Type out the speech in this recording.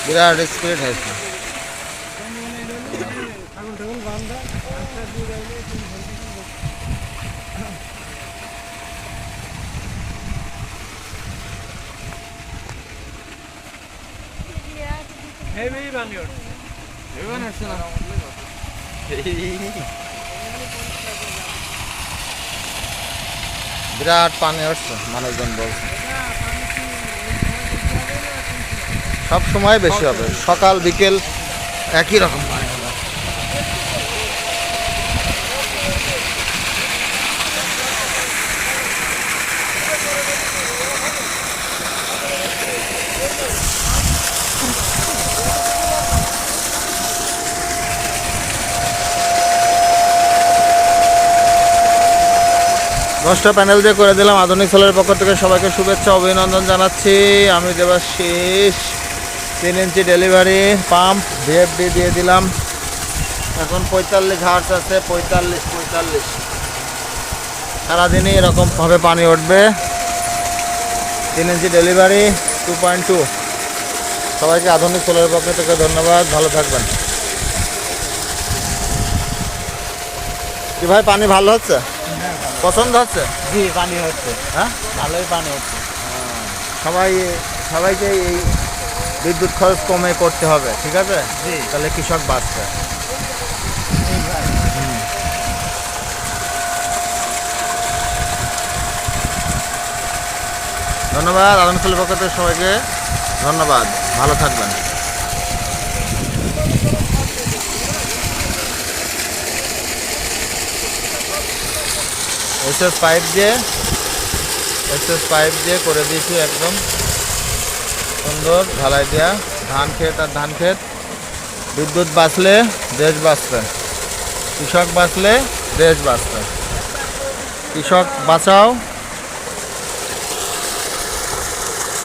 বিরাট speed হয়েছে। বিরাট পানি উঠছে, মানুষজন বলছে সব সময় বেশি হবে, সকাল বিকেল একই রকম পানি হবে। 10টা প্যানেল দিয়ে করে দিলাম। আধুনিক সোলারের পক্ষ থেকে সবাইকে শুভেচ্ছা অভিনন্দন জানাচ্ছি। আমি দেবাশিস। 3 ইঞ্চি ডেলিভারি পাম্প ভিএফডি দিয়ে দিলাম। এখন 45 হার্স আছে, 45 সারাদিনই এরকমভাবে পানি উঠবে। 3 ইঞ্চি ডেলিভারি 2.2। সবাইকে আধুনিক সোলারের পক্ষ থেকে ধন্যবাদ, ভালো থাকবেন। কি ভাই পানি ভালো হচ্ছে? পছন্দ হচ্ছে? জি, পানি হচ্ছে। হ্যাঁ, ভালোই পানি হচ্ছে। সবাইকে এই বিদ্যুৎ খরচ কমে করতে হবে, ঠিক আছে? জি। তাহলে কৃষক বাঁচবে। ধন্যবাদ আধুনিক সোলারের পক্ষ থেকে সবাইকে ধন্যবাদ, ভালো থাকবেন। এসএস পাইপ দিয়ে করে দিয়েছি একদম সুন্দর ঢালাই দেওয়া। ধান ক্ষেত আর ধান ক্ষেত। বিদ্যুৎ বাঁচলে দেশ বাঁচবে, কৃষক বাঁচলে দেশ বাঁচবে। কৃষক বাঁচাও,